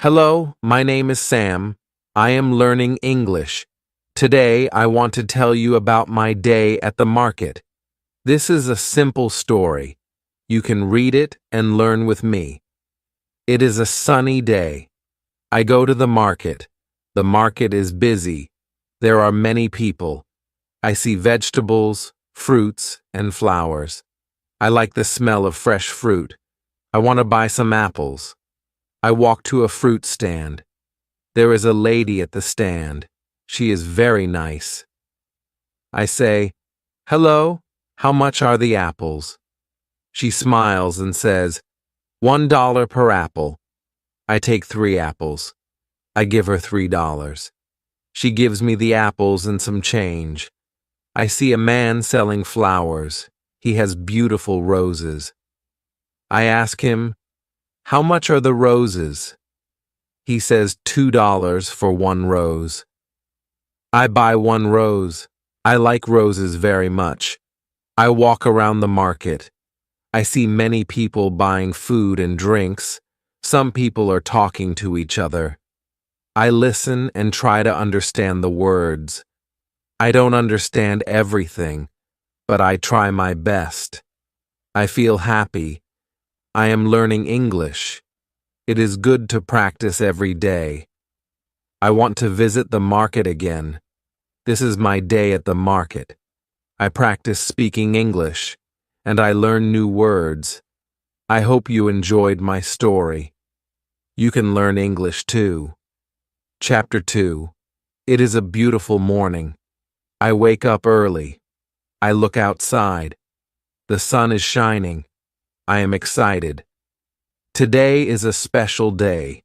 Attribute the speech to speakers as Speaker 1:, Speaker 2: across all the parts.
Speaker 1: Hello, my name is Sam. I am learning English. Today, I want to tell you about my day at the market. This is a simple story. You can read it and learn with me. It is a sunny day. I go to the market. The market is busy. There are many people. I see vegetables, fruits, and flowers. I like the smell of fresh fruit. I want to buy some apples. I walk to a fruit stand. There is a lady at the stand. She is very nice. I say, "Hello, how much are the apples?" She smiles and says, $1 per apple. I take 3 apples. I give her $3. She gives me the apples and some change. I see a man selling flowers. He has beautiful roses. I ask him, "How much are the roses?" He says $2 for 1 rose. I buy 1 rose. I like roses very much. I walk around the market. I see many people buying food and drinks. Some people are talking to each other. I listen and try to understand the words. I don't understand everything, but I try my best. I feel happy. I am learning English. It is good to practice every day. I want to visit the market again. This is my day at the market. I practice speaking English, and I learn new words. I hope you enjoyed my story. You can learn English too. Chapter 2. It is a beautiful morning. I wake up early. I look outside. The sun is shining. I am excited. Today is a special day.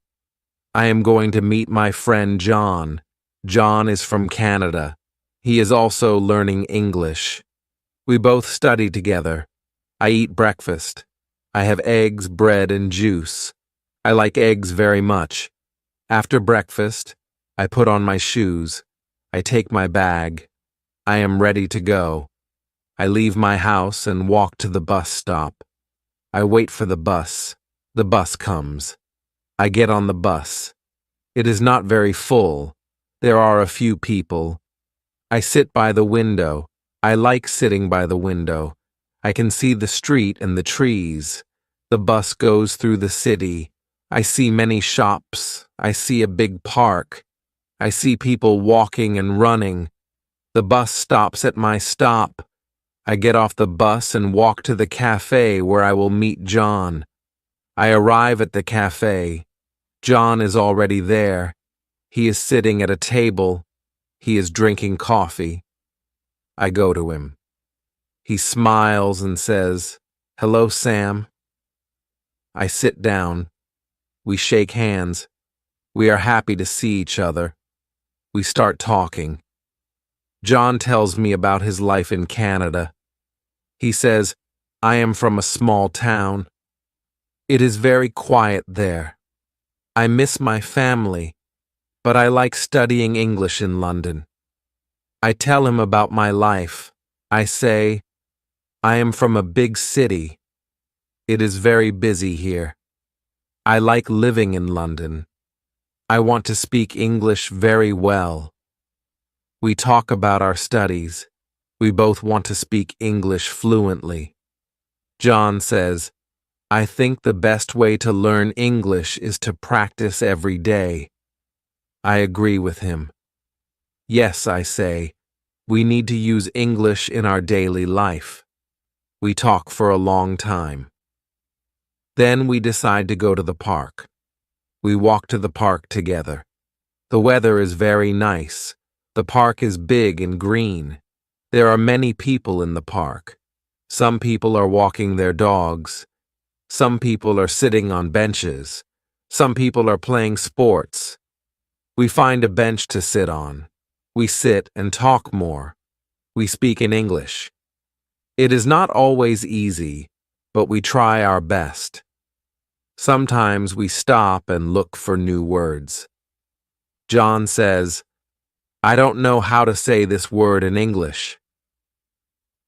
Speaker 1: I am going to meet my friend John. John is from Canada. He is also learning English. We both study together. I eat breakfast. I have eggs, bread, and juice. I like eggs very much. After breakfast, I put on my shoes. I take my bag. I am ready to go. I leave my house and walk to the bus stop. I wait for the bus. The bus comes. I get on the bus. It is not very full. There are a few people. I sit by the window. I like sitting by the window. I can see the street and the trees. The bus goes through the city. I see many shops. I see a big park. I see people walking and running. The bus stops at my stop. I get off the bus and walk to the cafe where I will meet John. I arrive at the cafe. John is already there. He is sitting at a table. He is drinking coffee. I go to him. He smiles and says, "Hello, Sam." I sit down. We shake hands. We are happy to see each other. We start talking. John tells me about his life in Canada. He says, "I am from a small town. It is very quiet there. I miss my family, but I like studying English in London." I tell him about my life. I say, "I am from a big city. It is very busy here. I like living in London. I want to speak English very well." We talk about our studies. We both want to speak English fluently. John says, "I think the best way to learn English is to practice every day." I agree with him. "Yes," I say, "we need to use English in our daily life." We talk for a long time. Then we decide to go to the park. We walk to the park together. The weather is very nice. The park is big and green. There are many people in the park. Some people are walking their dogs. Some people are sitting on benches. Some people are playing sports. We find a bench to sit on. We sit and talk more. We speak in English. It is not always easy, but we try our best. Sometimes we stop and look for new words. John says, "I don't know how to say this word in English."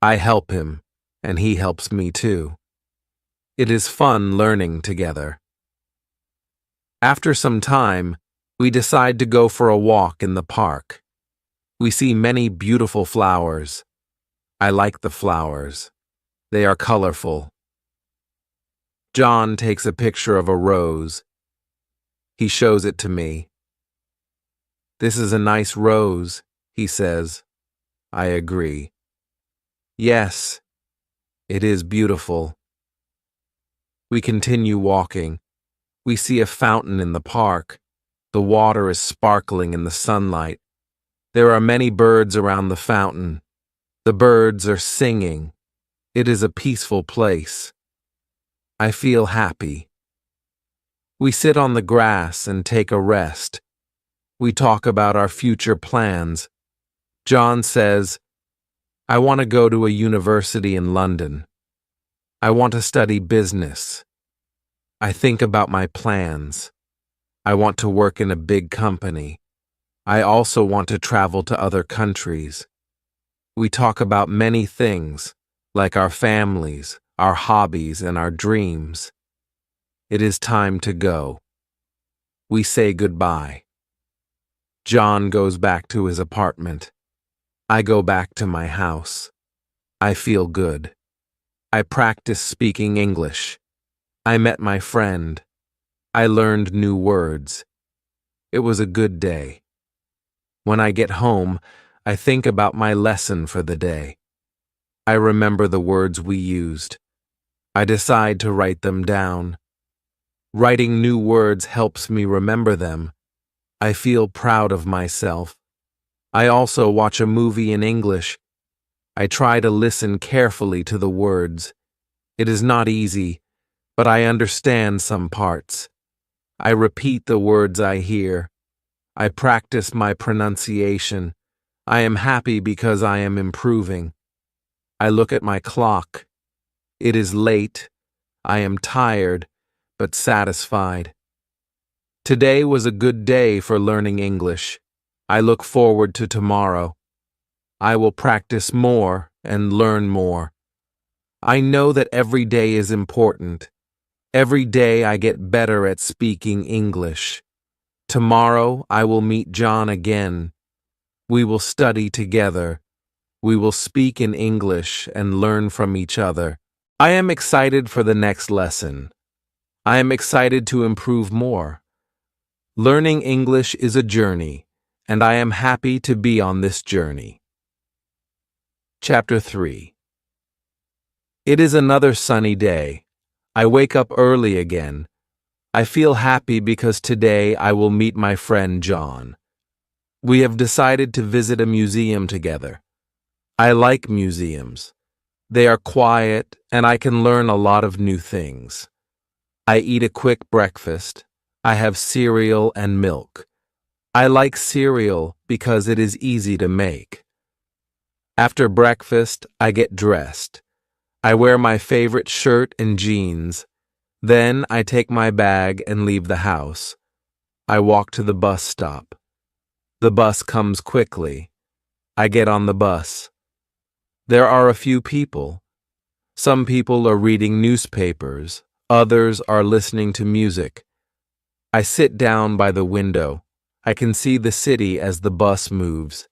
Speaker 1: I help him, and he helps me too. It is fun learning together. After some time, we decide to go for a walk in the park. We see many beautiful flowers. I like the flowers. They are colorful. John takes a picture of a rose. He shows it to me. "This is a nice rose," he says. I agree. "Yes, it is beautiful." We continue walking. We see a fountain in the park. The water is sparkling in the sunlight. There are many birds around the fountain. The birds are singing. It is a peaceful place. I feel happy. We sit on the grass and take a rest. We talk about our future plans. John says, "I want to go to a university in London. I want to study business. I think about my plans. I want to work in a big company. I also want to travel to other countries." We talk about many things, like our families, our hobbies, and our dreams. It is time to go. We say goodbye. John goes back to his apartment. I go back to my house. I feel good. I practice speaking English. I met my friend. I learned new words. It was a good day. When I get home, I think about my lesson for the day. I remember the words we used. I decide to write them down. Writing new words helps me remember them. I feel proud of myself. I also watch a movie in English. I try to listen carefully to the words. It is not easy, but I understand some parts. I repeat the words I hear. I practice my pronunciation. I am happy because I am improving. I look at my clock. It is late. I am tired, but satisfied. Today was a good day for learning English. I look forward to tomorrow. I will practice more and learn more. I know that every day is important. Every day I get better at speaking English. Tomorrow I will meet John again. We will study together. We will speak in English and learn from each other. I am excited for the next lesson. I am excited to improve more. Learning English is a journey, and I am happy to be on this journey. Chapter 3. It is another sunny day. I wake up early again. I feel happy because today I will meet my friend John. We have decided to visit a museum together. I like museums. They are quiet, and I can learn a lot of new things. I eat a quick breakfast. I have cereal and milk. I like cereal because it is easy to make. After breakfast, I get dressed. I wear my favorite shirt and jeans. Then I take my bag and leave the house. I walk to the bus stop. The bus comes quickly. I get on the bus. There are a few people. Some people are reading newspapers. Others are listening to music. I sit down by the window. I can see the city as the bus moves.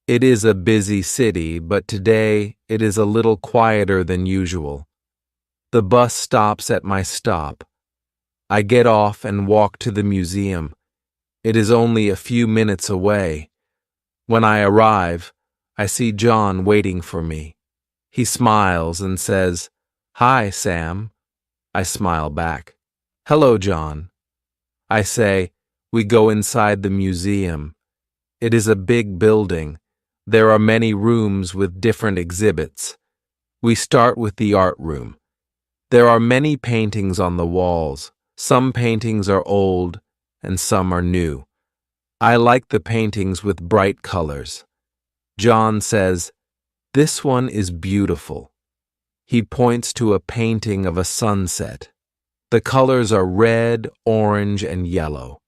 Speaker 1: It is a busy city, but today it is a little quieter than usual. The bus stops at my stop. I get off and walk to the museum. It is only a few minutes away. When I arrive, I see John waiting for me. He smiles and says, "Hi, Sam." I smile back. "Hello, John." I say, we go inside the museum. It is a big building. There are many rooms with different exhibits. We start with the art room. There are many paintings on the walls. Some paintings are old and some are new. I like the paintings with bright colors. John says, "This one is beautiful." He points to a painting of a sunset. The colors are red, orange, and yellow.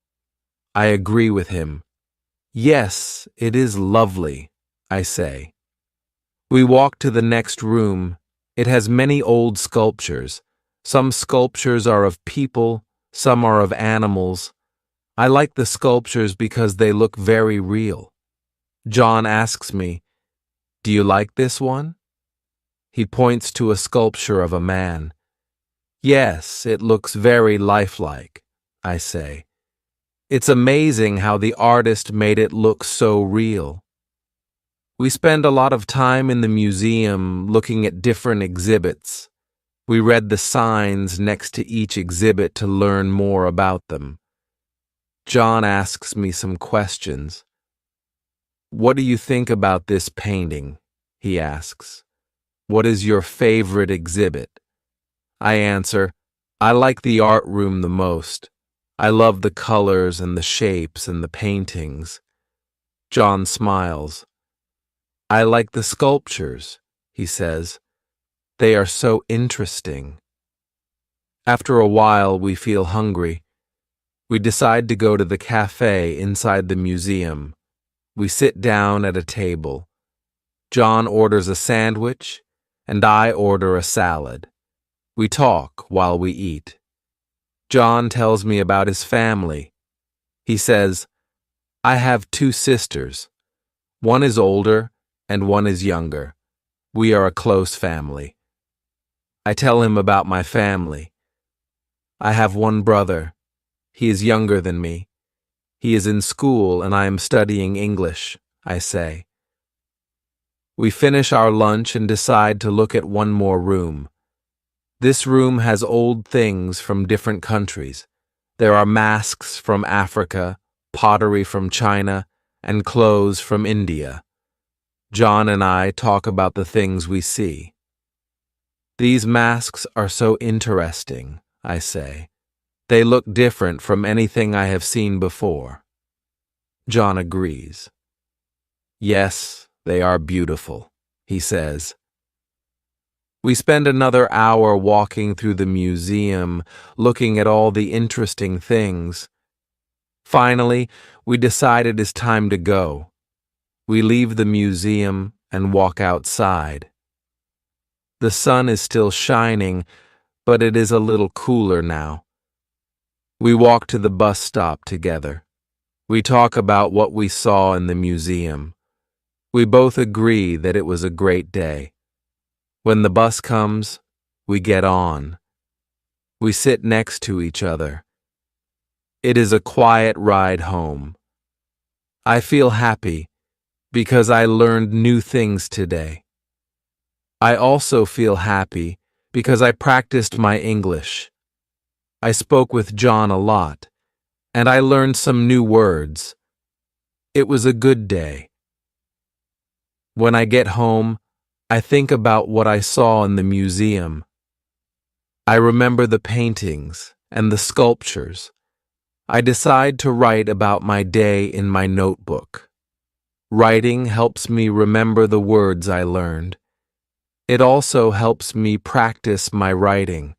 Speaker 1: I agree with him. "Yes, it is lovely," I say. We walk to the next room. It has many old sculptures. Some sculptures are of people, some are of animals, I like the sculptures because they look very real. John asks me, "Do you like this one?" He points to a sculpture of a man. "Yes, it looks very lifelike," I say. "It's amazing how the artist made it look so real." We spend a lot of time in the museum looking at different exhibits. We read the signs next to each exhibit to learn more about them. John asks me some questions. "What do you think about this painting?" he asks. "What is your favorite exhibit?" I answer, "I like the art room the most. I love the colors and the shapes and the paintings." John smiles. "I like the sculptures," he says. "They are so interesting." After a while, we feel hungry. We decide to go to the cafe inside the museum. We sit down at a table. John orders a sandwich, and I order a salad. We talk while we eat. John tells me about his family. He says, "I have 2 sisters. One is older and one is younger. We are a close family." I tell him about my family. "I have one brother. He is younger than me. He is in school and I am studying English," I say. We finish our lunch and decide to look at one more room. This room has old things from different countries. There are masks from Africa, pottery from China, and clothes from India. John and I talk about the things we see. "These masks are so interesting," I say. "They look different from anything I have seen before." John agrees. "Yes, they are beautiful," he says. We spend another hour walking through the museum, looking at all the interesting things. Finally, we decide it is time to go. We leave the museum and walk outside. The sun is still shining, but it is a little cooler now. We walk to the bus stop together. We talk about what we saw in the museum. We both agree that it was a great day. When the bus comes, we get on. We sit next to each other. It is a quiet ride home. I feel happy because I learned new things today. I also feel happy because I practiced my English. I spoke with John a lot, and I learned some new words. It was a good day. When I get home, I think about what I saw in the museum. I remember the paintings and the sculptures. I decide to write about my day in my notebook. Writing helps me remember the words I learned. It also helps me practice my writing.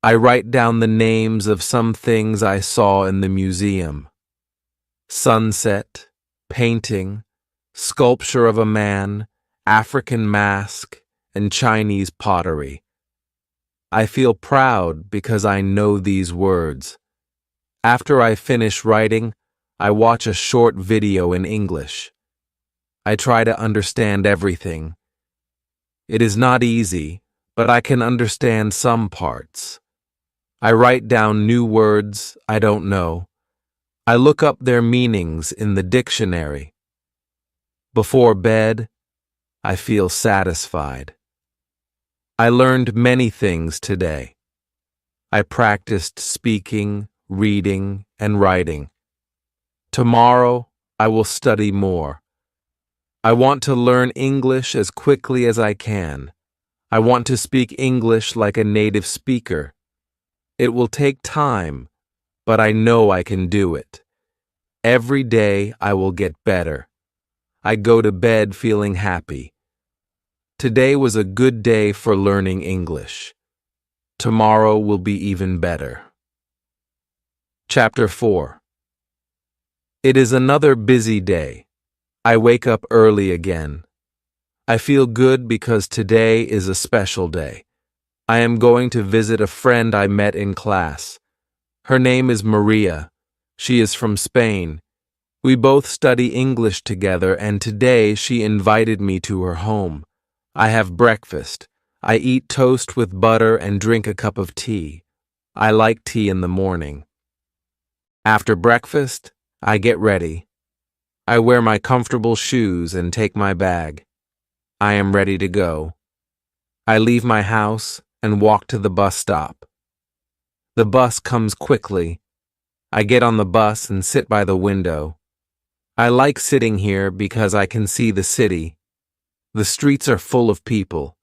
Speaker 1: I write down the names of some things I saw in the museum. Sunset, painting, sculpture of a man, African mask, and Chinese pottery. I feel proud because I know these words. After I finish writing, I watch a short video in English. I try to understand everything. It is not easy, but I can understand some parts. I write down new words I don't know. I look up their meanings in the dictionary. Before bed, I feel satisfied. I learned many things today. I practiced speaking, reading, and writing. Tomorrow, I will study more. I want to learn English as quickly as I can. I want to speak English like a native speaker. It will take time, but I know I can do it. Every day I will get better. I go to bed feeling happy. Today was a good day for learning English. Tomorrow will be even better. Chapter 4. It is another busy day. I wake up early again. I feel good because today is a special day. I am going to visit a friend I met in class. Her name is Maria. She is from Spain. We both study English together, and today she invited me to her home. I have breakfast. I eat toast with butter and drink a cup of tea. I like tea in the morning. After breakfast, I get ready. I wear my comfortable shoes and take my bag. I am ready to go. I leave my house and walk to the bus stop. The bus comes quickly. I get on the bus and sit by the window. I like sitting here because I can see the city. The streets are full of people.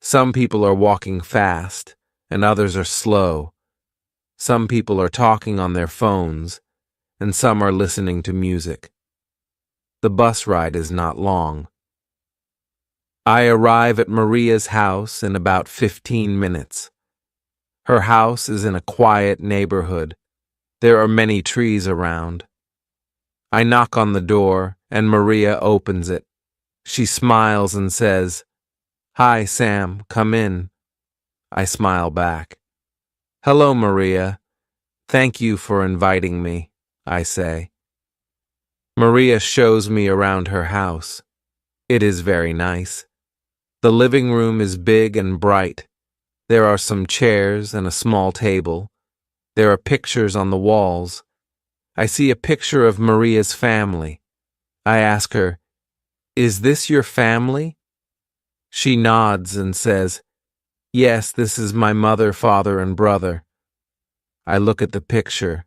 Speaker 1: Some people are walking fast, and others are slow. Some people are talking on their phones, and some are listening to music. The bus ride is not long. I arrive at Maria's house in about 15 minutes. Her house is in a quiet neighborhood. There are many trees around. I knock on the door, and Maria opens it. She smiles and says, "Hi, Sam, come in." I smile back. "Hello, Maria. Thank you for inviting me," I say. Maria shows me around her house. It is very nice. The living room is big and bright. There are some chairs and a small table. There are pictures on the walls. I see a picture of Maria's family. I ask her, "Is this your family?" She nods and says, "Yes, this is my mother, father, and brother." I look at the picture.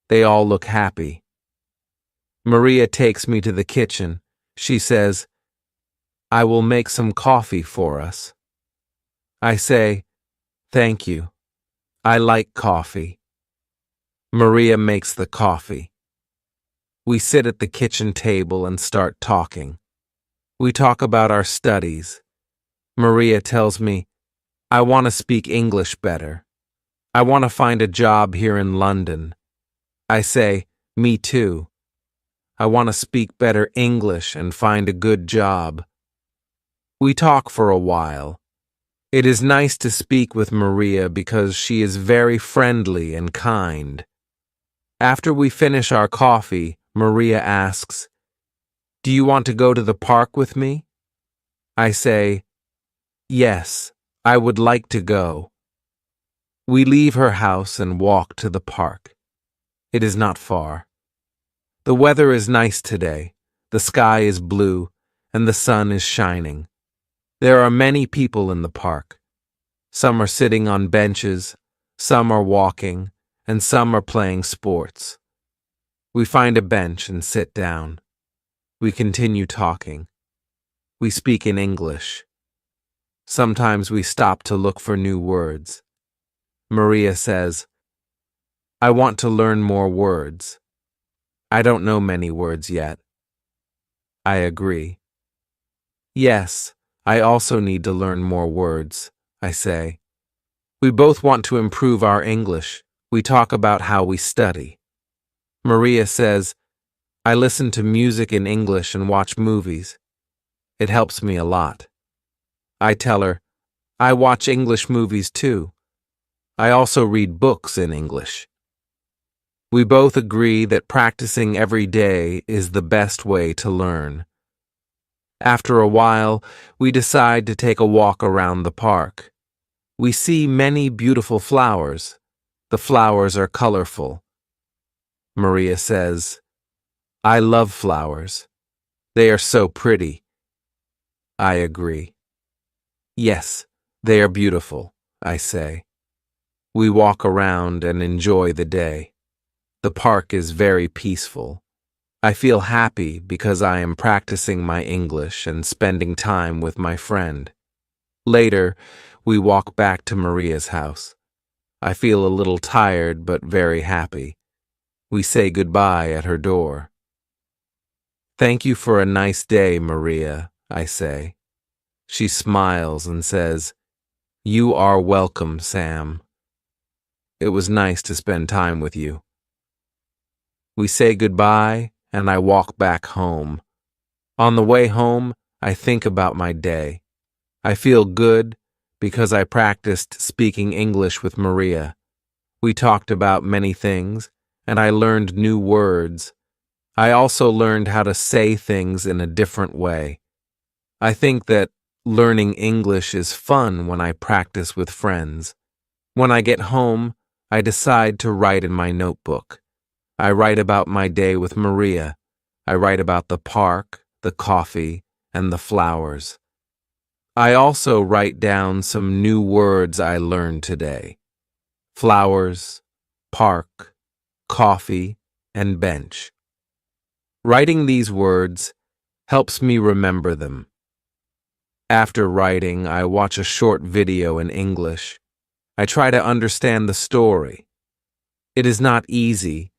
Speaker 1: They all look happy. Maria takes me to the kitchen. She says, "I will make some coffee for us." I say, "Thank you. I like coffee." Maria makes the coffee. We sit at the kitchen table and start talking. We talk about our studies. Maria tells me, "I want to speak English better. I want to find a job here in London." I say, "Me too. I want to speak better English and find a good job." We talk for a while. It is nice to speak with Maria because she is very friendly and kind. After we finish our coffee, Maria asks, "Do you want to go to the park with me?" I say, "Yes, I would like to go." We leave her house and walk to the park. It is not far. The weather is nice today. The sky is blue, and the sun is shining. There are many people in the park. Some are sitting on benches, some are walking, and some are playing sports. We find a bench and sit down. We continue talking. We speak in English. Sometimes we stop to look for new words. Maria says, "I want to learn more words. I don't know many words yet." I agree. "Yes, I also need to learn more words," I say. We both want to improve our English. We talk about how we study. Maria says, "I listen to music in English and watch movies. It helps me a lot." I tell her, "I watch English movies too. I also read books in English." We both agree that practicing every day is the best way to learn. After a while, we decide to take a walk around the park. We see many beautiful flowers. The flowers are colorful. Maria says, "I love flowers. They are so pretty." I agree. "Yes, they are beautiful," I say. We walk around and enjoy the day. The park is very peaceful. I feel happy because I am practicing my English and spending time with my friend. Later, we walk back to Maria's house. I feel a little tired but very happy. We say goodbye at her door. "Thank you for a nice day, Maria," I say. She smiles and says, "You are welcome, Sam. It was nice to spend time with you." We say goodbye, and I walk back home. On the way home, I think about my day. I feel good because I practiced speaking English with Maria. We talked about many things, and I learned new words. I also learned how to say things in a different way. I think that learning English is fun when I practice with friends. When I get home, I decide to write in my notebook. I write about my day with Maria. I write about the park, the coffee, and the flowers. I also write down some new words I learned today. Flowers, park, coffee, and bench. Writing these words helps me remember them. After writing, I watch a short video in English. I try to understand the story. It is not easy,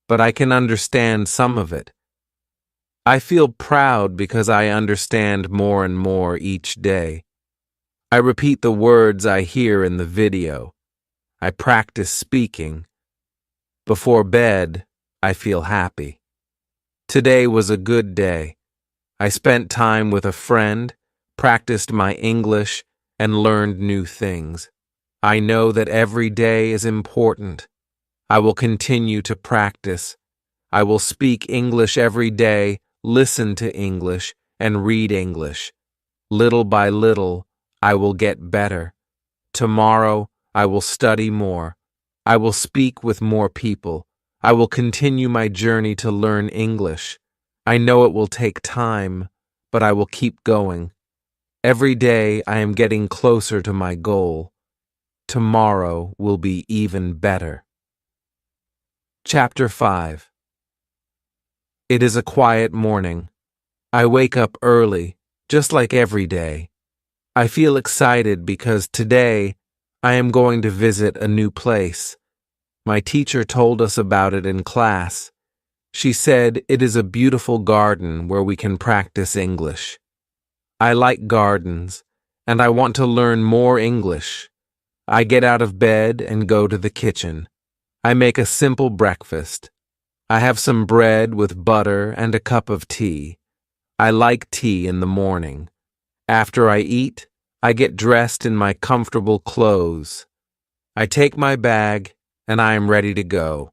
Speaker 1: but I can understand some of it. I feel proud because I understand more and more each day. I repeat the words I hear in the video. I practice speaking. Before bed, I feel happy. Today was a good day. I spent time with a friend, practiced my English, and learned new things. I know that every day is important. I will continue to practice. I will speak English every day, listen to English, and read English. Little by little, I will get better. Tomorrow, I will study more. I will speak with more people. I will continue my journey to learn English. I know it will take time, but I will keep going. Every day, I am getting closer to my goal. Tomorrow will be even better. Chapter 5. It is a quiet morning. I wake up early, just like every day. I feel excited because today I am going to visit a new place. My teacher told us about it in class. She said it is a beautiful garden where we can practice English. I like gardens, and I want to learn more English. I get out of bed and go to the kitchen. I make a simple breakfast. I have some bread with butter and a cup of tea. I like tea in the morning. After I eat, I get dressed in my comfortable clothes. I take my bag, and I am ready to go.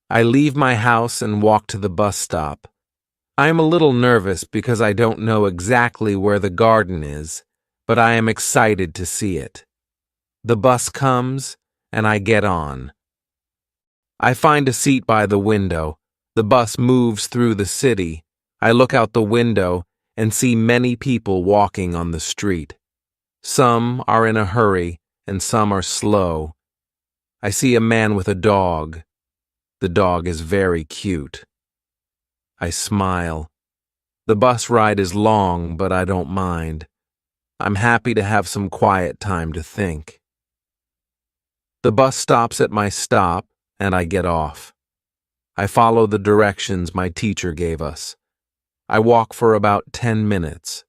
Speaker 1: I leave my house and walk to the bus stop. I am a little nervous because I don't know exactly where the garden is, but I am excited to see it. The bus comes, and I get on. I find a seat by the window. The bus moves through the city. I look out the window and see many people walking on the street. Some are in a hurry, and some are slow. I see a man with a dog. The dog is very cute. I smile. The bus ride is long, but I don't mind. I'm happy to have some quiet time to think. The bus stops at my stop, and I get off. I follow the directions my teacher gave us. I walk for about 10 minutes.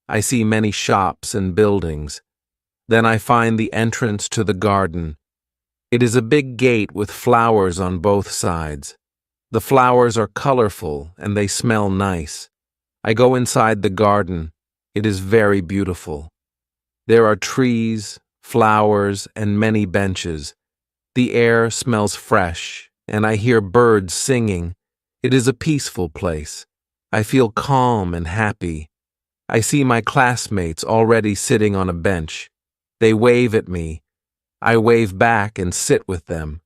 Speaker 1: I see many shops and buildings. Then I find the entrance to the garden. It is a big gate with flowers on both sides. The flowers are colorful and they smell nice. I go inside the garden. It is very beautiful. There are trees, flowers, and many benches. The air smells fresh, and I hear birds singing. It is a peaceful place. I feel calm and happy. I see my classmates already sitting on a bench. They wave at me. I wave back and sit with them.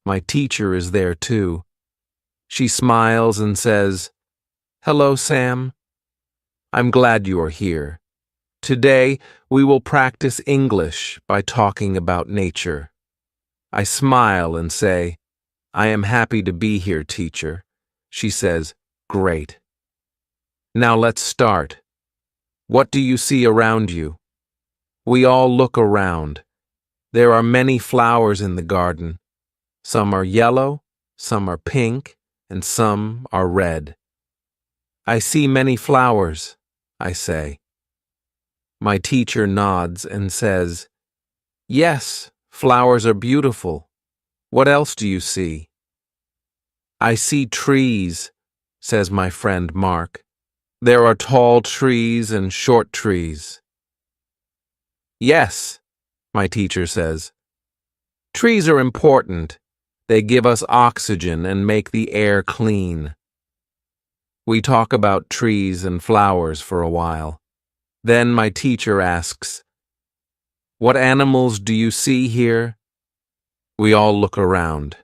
Speaker 1: My teacher is there too. She smiles and says, "Hello, Sam. I'm glad you are here. Today, we will practice English by talking about nature." I smile and say, "I am happy to be here, teacher." She says, "Great. Now let's start. What do you see around you?" We all look around. There are many flowers in the garden. Some are yellow, some are pink, and some are red. "I see many flowers," I say. My teacher nods and says, "Yes, flowers are beautiful. What else do you see?" "I see trees," says my friend Mark. "There are tall trees and short trees." "Yes," my teacher says. "Trees are important. They give us oxygen and make the air clean. We talk about trees and flowers for a while. Then my teacher asks, "What animals do you see here?" We all look around.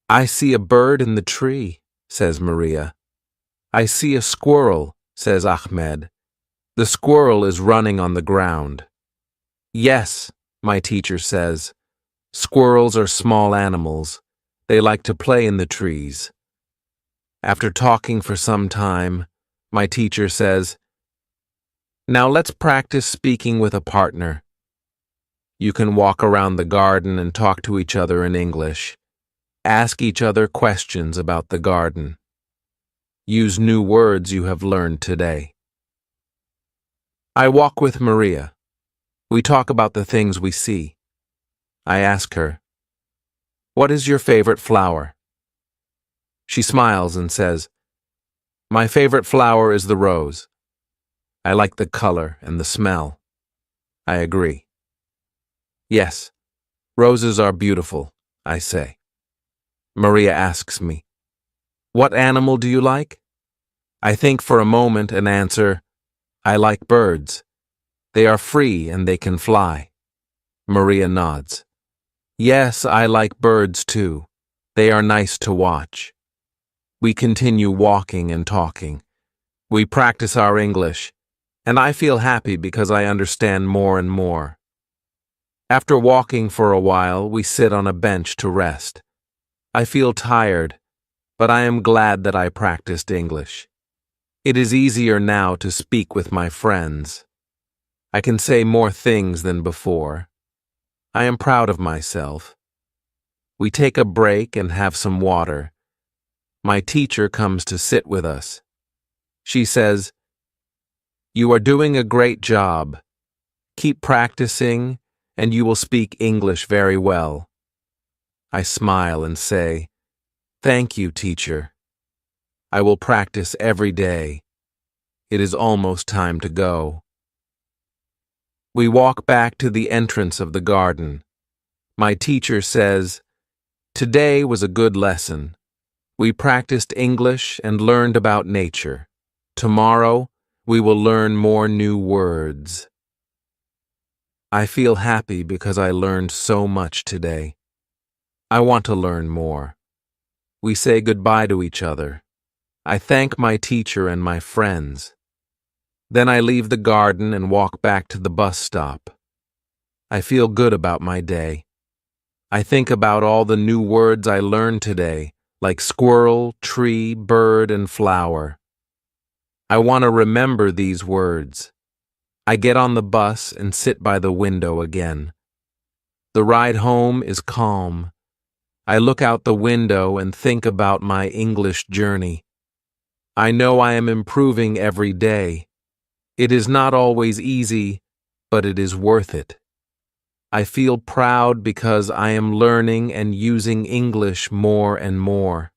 Speaker 1: "I see a bird in the tree," says Maria. "I see a squirrel," says Ahmed. "The squirrel is running on the ground." "Yes," my teacher says. "Squirrels are small animals. They like to play in the trees." After talking for some time, my teacher says, "Now let's practice speaking with a partner. You can walk around the garden and talk to each other in English. Ask each other questions about the garden. Use new words you have learned today." I walk with Maria. We talk about the things we see. I ask her, "What is your favorite flower?" She smiles and says, "My favorite flower is the rose. I like the color and the smell." I agree. "Yes, roses are beautiful," I say. Maria asks me, "What animal do you like?" I think for a moment and answer, "I like birds. They are free and they can fly." Maria nods. "Yes, I like birds too. They are nice to watch." We continue walking and talking. We practice our English, and I feel happy because I understand more and more. After walking for a while, we sit on a bench to rest. I feel tired, but I am glad that I practiced English. It is easier now to speak with my friends. I can say more things than before. I am proud of myself. We take a break and have some water. My teacher comes to sit with us. She says, "You are doing a great job. Keep practicing, and you will speak English very well." I smile and say, "Thank you, teacher. I will practice every day. It is almost time to go." We walk back to the entrance of the garden. My teacher says, "Today was a good lesson. We practiced English and learned about nature. Tomorrow, we will learn more new words." I feel happy because I learned so much today. I want to learn more. We say goodbye to each other. I thank my teacher and my friends. Then I leave the garden and walk back to the bus stop. I feel good about my day. I think about all the new words I learned today, like squirrel, tree, bird, and flower. I want to remember these words. I get on the bus and sit by the window again. The ride home is calm. I look out the window and think about my English journey. I know I am improving every day. It is not always easy, but it is worth it. I feel proud because I am learning and using English more and more.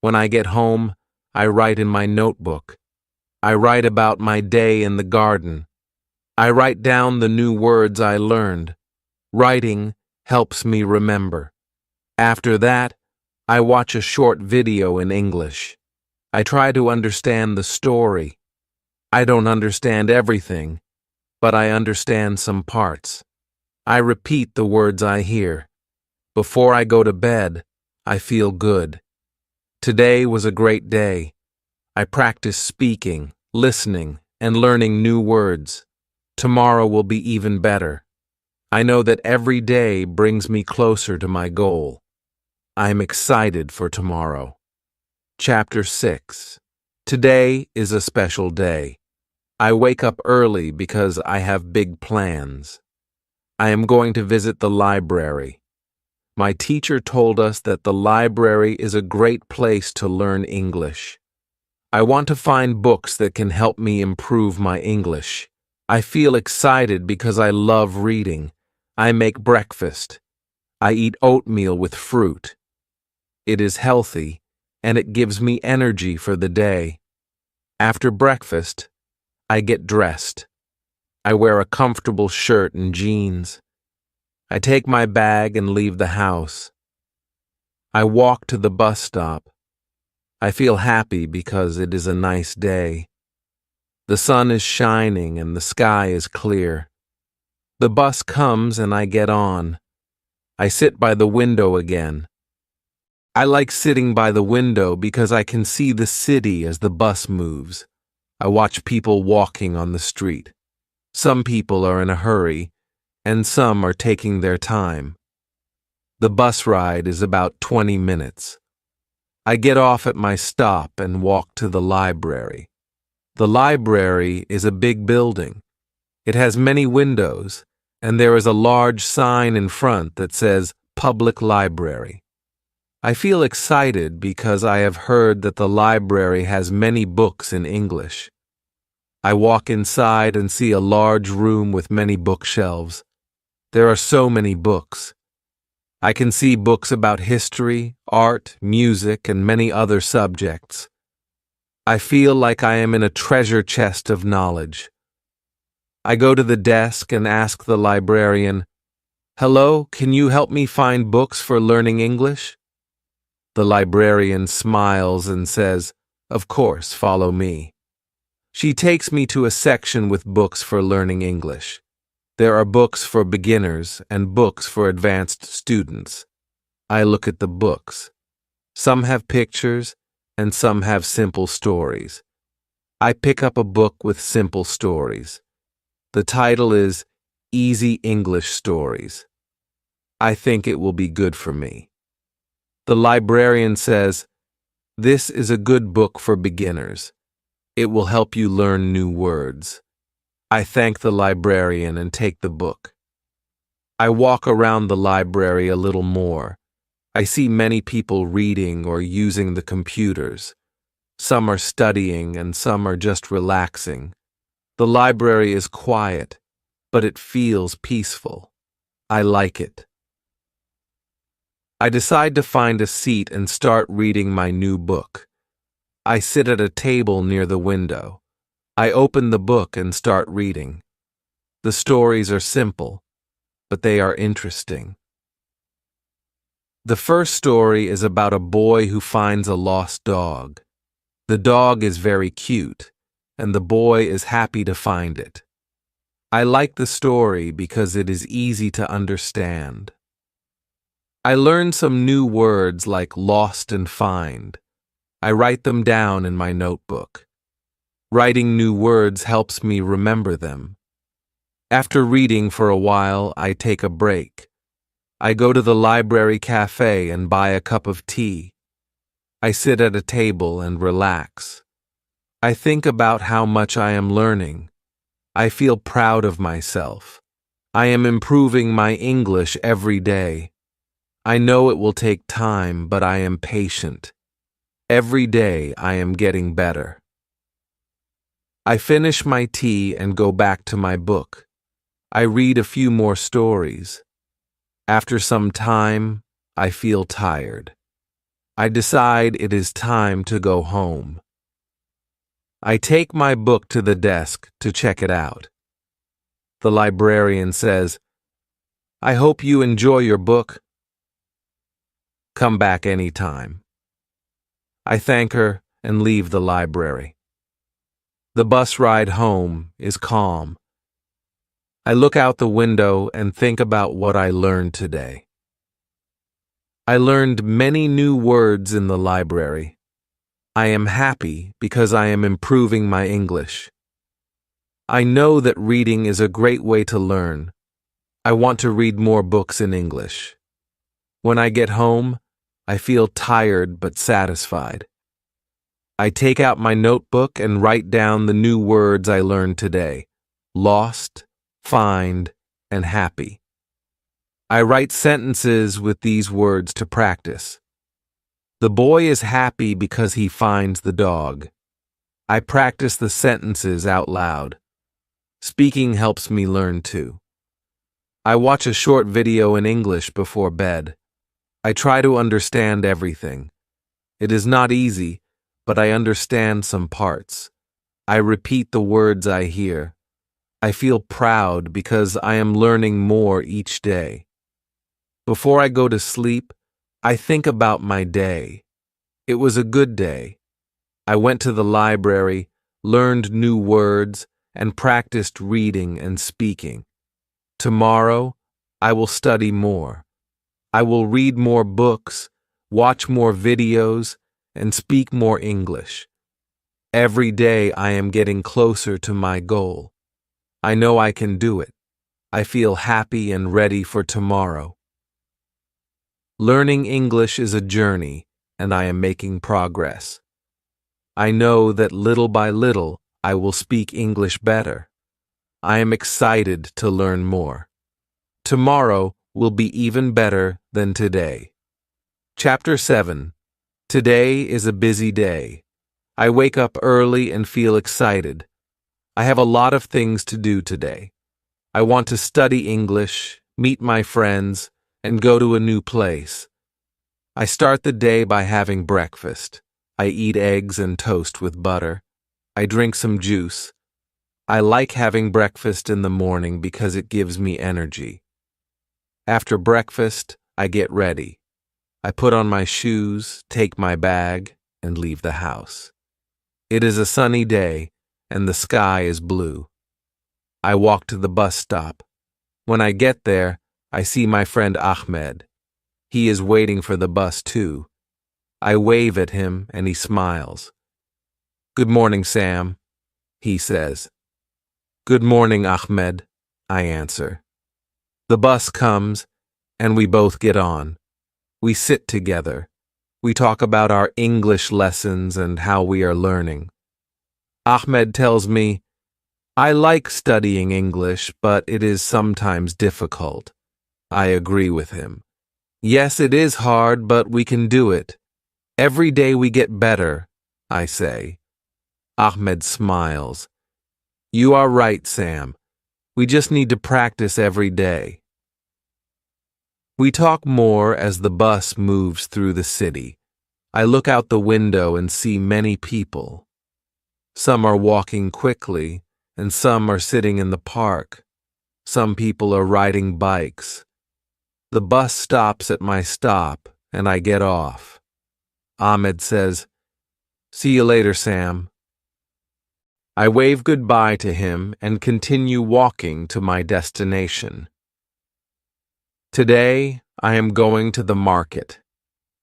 Speaker 1: When I get home, I write in my notebook. I write about my day in the garden. I write down the new words I learned. Writing helps me remember. After that, I watch a short video in English. I try to understand the story. I don't understand everything, but I understand some parts. I repeat the words I hear. Before I go to bed, I feel good. Today was a great day. I practice speaking, listening, and learning new words. Tomorrow will be even better. I know that every day brings me closer to my goal. I am excited for tomorrow. Chapter 6. Today is a special day. I wake up early because I have big plans. I am going to visit the library. My teacher told us that the library is a great place to learn English. I want to find books that can help me improve my English. I feel excited because I love reading. I make breakfast. I eat oatmeal with fruit. It is healthy, and it gives me energy for the day. After breakfast, I get dressed. I wear a comfortable shirt and jeans. I take my bag and leave the house. I walk to the bus stop. I feel happy because it is a nice day. The sun is shining and the sky is clear. The bus comes and I get on. I sit by the window again. I like sitting by the window because I can see the city as the bus moves. I watch people walking on the street. Some people are in a hurry, and some are taking their time. The bus ride is about 20 minutes. I get off at my stop and walk to the library. The library is a big building. It has many windows, and there is a large sign in front that says Public Library. I feel excited because I have heard that the library has many books in English. I walk inside and see a large room with many bookshelves. There are so many books. I can see books about history, art, music, and many other subjects. I feel like I am in a treasure chest of knowledge. I go to the desk and ask the librarian, "Hello, can you help me find books for learning English?" The librarian smiles and says, "Of course, follow me." She takes me to a section with books for learning English. There are books for beginners and books for advanced students. I look at the books. Some have pictures and some have simple stories. I pick up a book with simple stories. The title is Easy English Stories. I think it will be good for me. The librarian says, "This is a good book for beginners. It will help you learn new words." I thank the librarian and take the book. I walk around the library a little more. I see many people reading or using the computers. Some are studying and some are just relaxing. The library is quiet, but it feels peaceful. I like it. I decide to find a seat and start reading my new book. I sit at a table near the window. I open the book and start reading. The stories are simple, but they are interesting. The first story is about a boy who finds a lost dog. The dog is very cute, and the boy is happy to find it. I like the story because it is easy to understand. I learned some new words like lost and find. I write them down in my notebook. Writing new words helps me remember them. After reading for a while, I take a break. I go to the library cafe and buy a cup of tea. I sit at a table and relax. I think about how much I am learning. I feel proud of myself. I am improving my English every day. I know it will take time, but I am patient. Every day I am getting better. I finish my tea and go back to my book. I read a few more stories. After some time, I feel tired. I decide it is time to go home. I take my book to the desk to check it out. The librarian says, "I hope you enjoy your book. Come back anytime." I thank her and leave the library. The bus ride home is calm. I look out the window and think about what I learned today. I learned many new words in the library. I am happy because I am improving my English. I know that reading is a great way to learn. I want to read more books in English. When I get home, I feel tired but satisfied. I take out my notebook and write down the new words I learned today: lost, find, and happy. I write sentences with these words to practice. The boy is happy because he finds the dog. I practice the sentences out loud. Speaking helps me learn too. I watch a short video in English before bed. I try to understand everything. It is not easy, but I understand some parts. I repeat the words I hear. I feel proud because I am learning more each day. Before I go to sleep, I think about my day. It was a good day. I went to the library, learned new words, and practiced reading and speaking. Tomorrow, I will study more. I will read more books, watch more videos, and speak more English. Every day I am getting closer to my goal. I know I can do it. I feel happy and ready for tomorrow. Learning English is a journey, and I am making progress. I know that little by little I will speak English better. I am excited to learn more. Tomorrow will be even better than today. Chapter 7. Today is a busy day. I wake up early and feel excited. I have a lot of things to do today. I want to study English, meet my friends, and go to a new place. I start the day by having breakfast. I eat eggs and toast with butter. I drink some juice. I like having breakfast in the morning because it gives me energy. After breakfast, I get ready. I put on my shoes, take my bag, and leave the house. It is a sunny day, and the sky is blue. I walk to the bus stop. When I get there, I see my friend Ahmed. He is waiting for the bus too. I wave at him, and he smiles. "Good morning, Sam," he says. "Good morning, Ahmed," I answer. The bus comes, and we both get on. We sit together. We talk about our English lessons and how we are learning. Ahmed tells me, "I like studying English, but it is sometimes difficult." I agree with him. Yes, it is hard, but we can do it. Every day we get better, I say. Ahmed smiles. "You are right, Sam. We just need to practice every day." We talk more as the bus moves through the city. I look out the window and see many people. Some are walking quickly, and some are sitting in the park. Some people are riding bikes. The bus stops at my stop, and I get off. Ahmed says, "See you later, Sam." I wave goodbye to him and continue walking to my destination. Today, I am going to the market.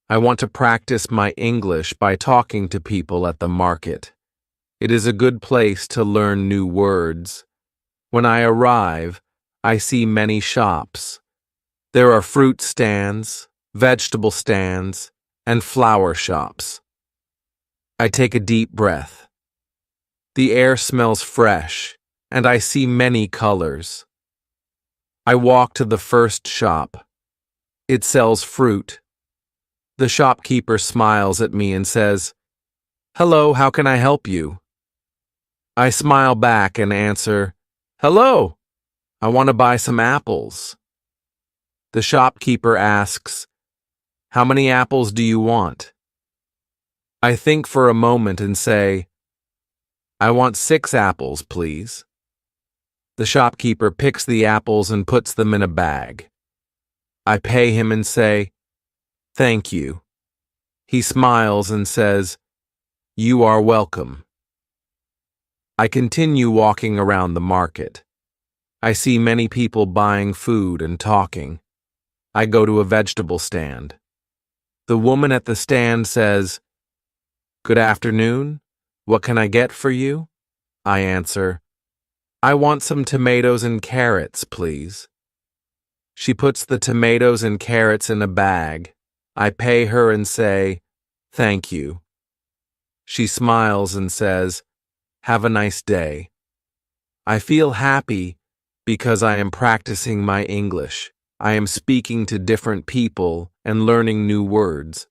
Speaker 1: I want to practice my English by talking to people at the market. It is a good place to learn new words. When I arrive, I see many shops. There are fruit stands, vegetable stands, and flower shops. I take a deep breath. The air smells fresh, and I see many colors. I walk to the first shop. It sells fruit. The shopkeeper smiles at me and says, "Hello, how can I help you?" I smile back and answer, "Hello, I want to buy some apples." The shopkeeper asks, "How many apples do you want?" I think for a moment and say, "I want 6 apples, please." The shopkeeper picks the apples and puts them in a bag. I pay him and say, "Thank you." He smiles and says, "You are welcome." I continue walking around the market. I see many people buying food and talking. I go to a vegetable stand. The woman at the stand says, "Good afternoon. What can I get for you?" I answer, "I want some tomatoes and carrots, please." She puts the tomatoes and carrots in a bag. I pay her and say, "Thank you." She smiles and says, "Have a nice day." I feel happy because I am practicing my English. I am speaking to different people and learning new words.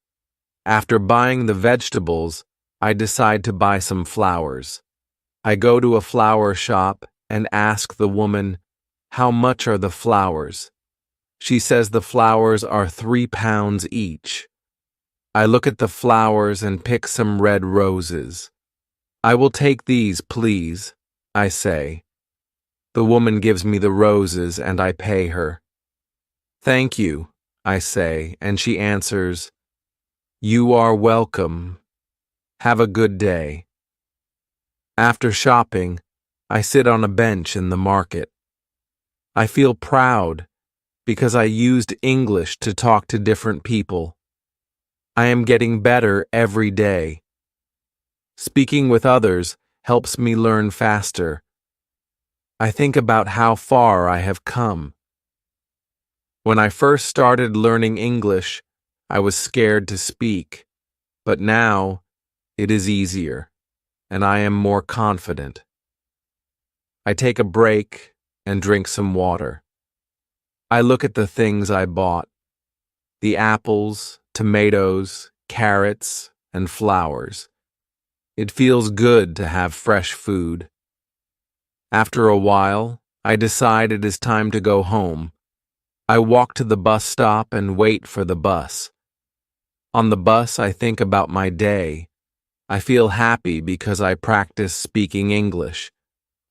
Speaker 1: After buying the vegetables, I decide to buy some flowers. I go to a flower shop and ask the woman, "How much are the flowers?" She says the flowers are 3 pounds each. I look at the flowers and pick some red roses. "I will take these, please," I say. The woman gives me the roses and I pay her. "Thank you," I say, and she answers, "You are welcome. Have a good day." After shopping, I sit on a bench in the market. I feel proud because I used English to talk to different people. I am getting better every day. Speaking with others helps me learn faster. I think about how far I have come. When I first started learning English, I was scared to speak, but now it is easier, and I am more confident. I take a break and drink some water. I look at the things I bought: the apples, tomatoes, carrots, and flowers. It feels good to have fresh food. After a while, I decide it is time to go home. I walk to the bus stop and wait for the bus. On the bus, I think about my day. I feel happy because I practice speaking English.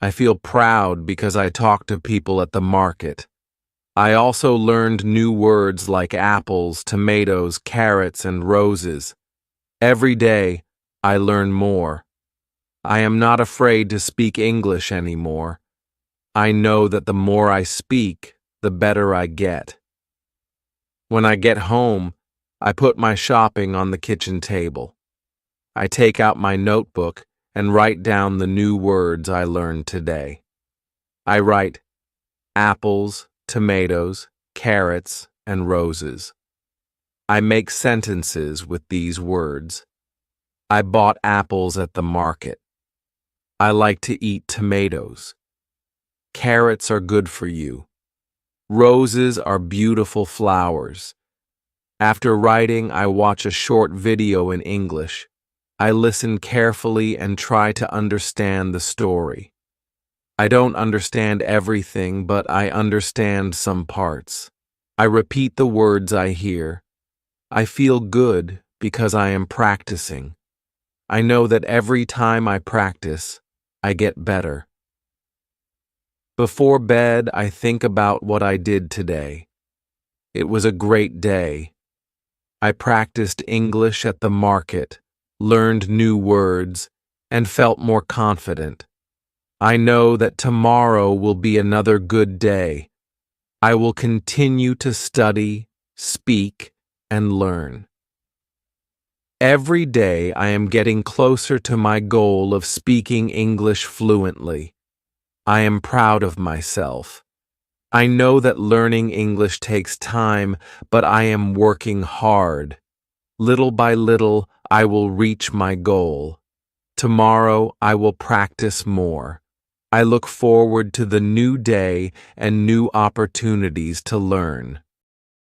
Speaker 1: I feel proud because I talk to people at the market. I also learned new words like apples, tomatoes, carrots, and roses. Every day, I learn more. I am not afraid to speak English anymore. I know that the more I speak, the better I get. When I get home, I put my shopping on the kitchen table. I take out my notebook and write down the new words I learned today. I write apples, tomatoes, carrots, and roses. I make sentences with these words. I bought apples at the market. I like to eat tomatoes. Carrots are good for you. Roses are beautiful flowers. After writing, I watch a short video in English. I listen carefully and try to understand the story. I don't understand everything, but I understand some parts. I repeat the words I hear. I feel good because I am practicing. I know that every time I practice, I get better. Before bed, I think about what I did today. It was a great day. I practiced English at the market, learned new words, and felt more confident. I know that tomorrow will be another good day. I will continue to study, speak, and learn. Every day I am getting closer to my goal of speaking English fluently. I am proud of myself. I know that learning English takes time, but I am working hard. Little by little, I will reach my goal. Tomorrow, I will practice more. I look forward to the new day and new opportunities to learn.